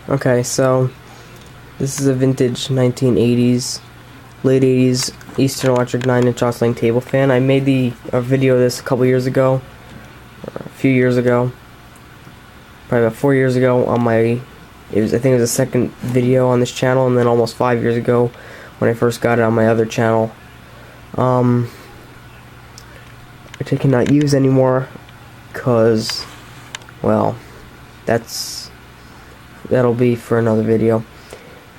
Okay, so this is a vintage 1980s, late 80s Eastern Electric 9-inch oscillating table fan. I made a video of this a couple years ago, or a few years ago, probably about 4 years ago on my, I think it was the second video on this channel, and then almost 5 years ago when I first got it on my other channel, which I cannot use anymore because, well, that'll be for another video.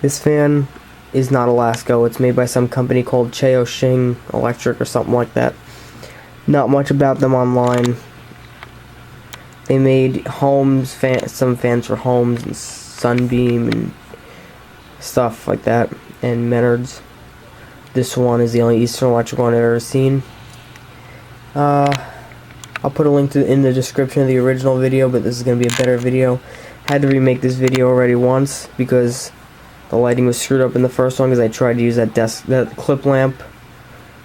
This fan is not a LASKO. It's made by some company called Shing Electric or something like that. Not much about them online. They made some fans for homes and Sunbeam and stuff like that, and Menards. This one is the only Eastern Electric one I've ever seen. I'll put a link in the description of the original video, but this is going to be a better video. Had to remake this video already once because the lighting was screwed up in the first one because I tried to use that clip lamp,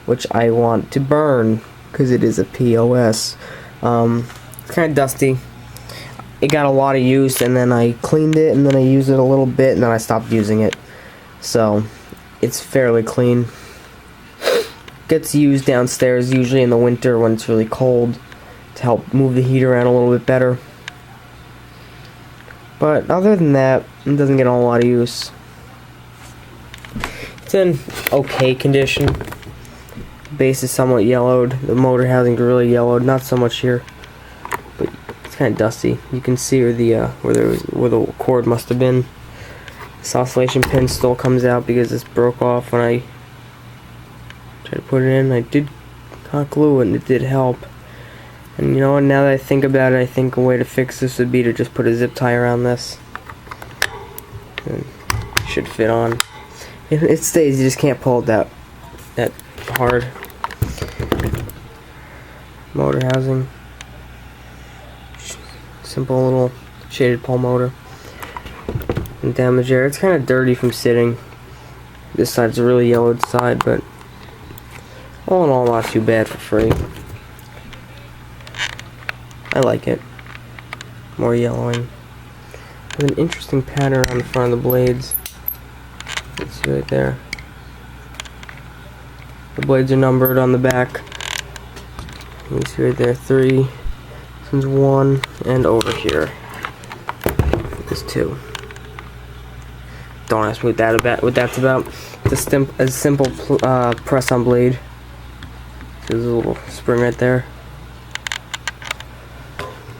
which I want to burn because it is a POS. It's kind of dusty. It got a lot of use, and then I cleaned it, and then I used it a little bit, and then I stopped using it. So it's fairly clean. Gets used downstairs usually in the winter when it's really cold to help move the heat around a little bit better. But other than that, it doesn't get a whole lot of use. It's in okay condition. The base is somewhat yellowed. The motor housing is really yellowed. Not so much here, but it's kind of dusty. You can see where the cord must have been. This oscillation pin still comes out because this broke off when I tried to put it in. I did hot glue it, and it did help. And you know what, now that I think about it, I think a way to fix this would be to just put a zip tie around this. And it should fit on. If it stays, you just can't pull it that hard. Motor housing. Simple little shaded pole motor. And damage there. It's kind of dirty from sitting. This side's a really yellowed side, but all in all, not too bad for free. I like it. More yellowing. There's an interesting pattern on the front of the blades. Let's see right there. The blades are numbered on the back. You can see right there, 3. This one's 1, and over here is 2. Don't ask me what that's about. It's a simple press-on blade. There's a little spring right there.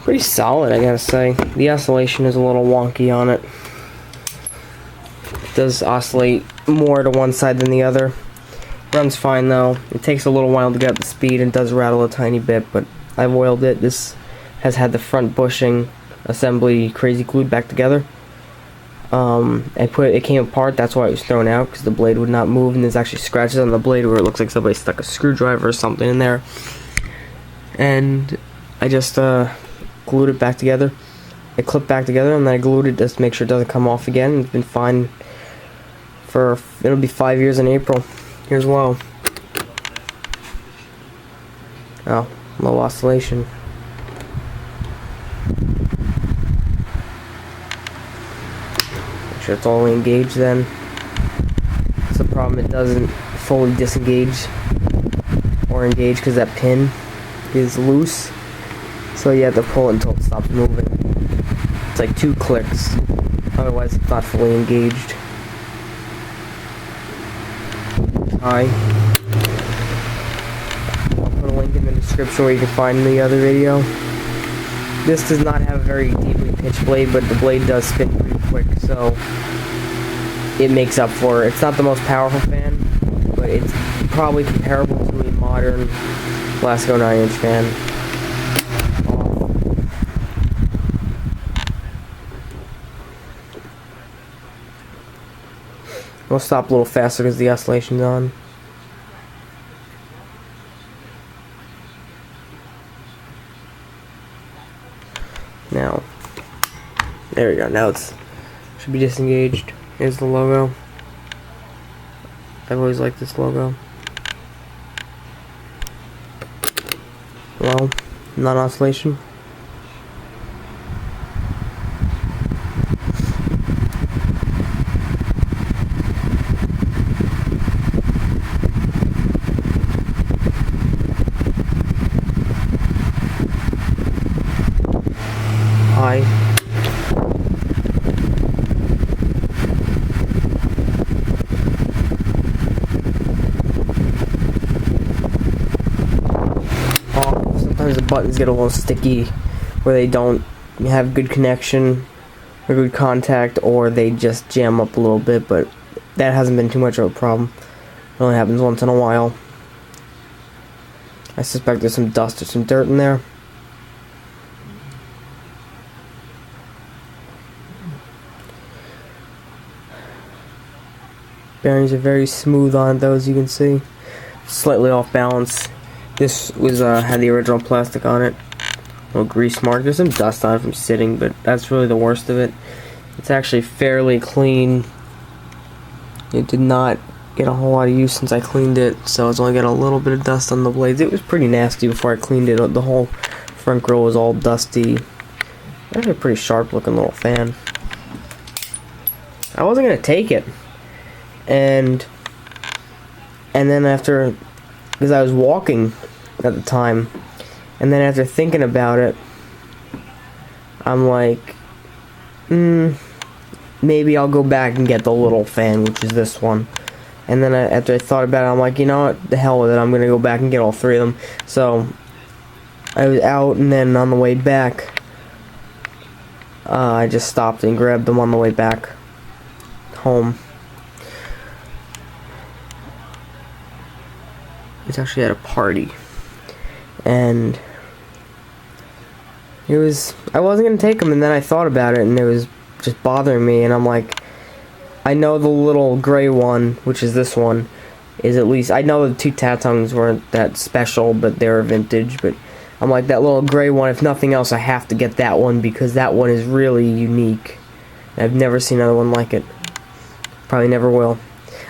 Pretty solid, I gotta say. The oscillation is a little wonky on it. It does oscillate more to one side than the other. Runs fine though. It takes a little while to get up to speed and does rattle a tiny bit, but I've oiled it. This has had the front bushing assembly crazy glued back together. It came apart, that's why it was thrown out, because the blade would not move, and there's actually scratches on the blade where it looks like somebody stuck a screwdriver or something in there. And I just glued it back together. It clipped back together, and then I glued it just to make sure it doesn't come off again. It's been fine for, it'll be 5 years in April. Here's low. Oh, low oscillation. Make sure it's only engaged then. That's the problem, it doesn't fully disengage or engage because that pin is loose. So you have to pull it until it stops moving. It's like 2 clicks. Otherwise it's not fully engaged. Hi. I'll put a link in the description where you can find the other video. This does not have a very deeply pitched blade, but the blade does spin pretty quick, so it makes up for it. It's not the most powerful fan, but it's probably comparable to a modern LASKO 9-inch fan. We'll stop a little faster because the oscillation's on. Now, there we go. Now it should be disengaged. Here's the logo. I've always liked this logo. Well, non-oscillation. buttons get a little sticky, where they don't have good connection or good contact, or they just jam up a little bit, but that hasn't been too much of a problem. It only happens once in a while. I suspect there's some dust or some dirt in there. Bearings are very smooth on those, you can see. Slightly off balance. This was had the original plastic on it. A little grease mark. There's some dust on it from sitting, but that's really the worst of it. It's actually fairly clean. It did not get a whole lot of use since I cleaned it, so it's only got a little bit of dust on the blades. It was pretty nasty before I cleaned it. The whole front grill was all dusty. Actually a pretty sharp looking little fan. I wasn't gonna take it. And then after, because I was walking at the time, and then after thinking about it, I'm like, maybe I'll go back and get the little fan, which is this one. And then after I thought about it, I'm like, you know what, the hell with it, I'm gonna go back and get all three of them. So I was out, and then on the way back, I just stopped and grabbed them on the way back home. It's actually at a party, and I wasn't gonna take them, and then I thought about it, and it was just bothering me, and I'm like, I know the little gray one, which is this one, is at least, I know the two Tatongs weren't that special, but they were vintage, but I'm like, that little gray one, if nothing else, I have to get that one, because that one is really unique. I've never seen another one like it. Probably never will.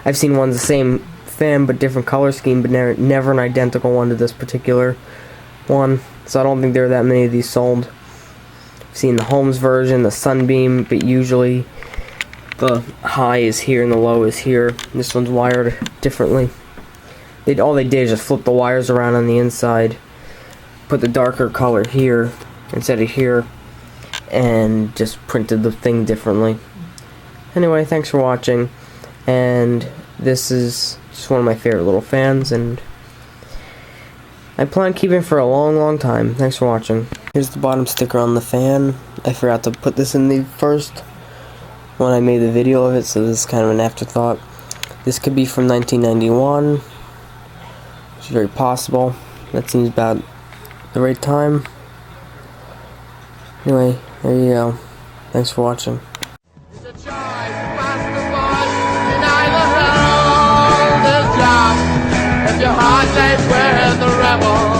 I've seen ones the same fan but different color scheme, but never an identical one to this particular one, so I don't think there are that many of these sold. I've seen the Holmes version, the Sunbeam, but usually the high is here and the low is here. This one's wired differently. All they did is just flip the wires around on the inside, put the darker color here instead of here, and just printed the thing differently. Anyway, thanks for watching, and this is just one of my favorite little fans, and I plan on keeping it for a long time. Thanks for watching. Here's the bottom sticker on the fan. I forgot to put this in the first when I made the video of it, so this is kind of an afterthought. This could be from 1991, which is very possible. That seems about the right time. Anyway, there you go. Thanks for watching. Your heart lays where the rebel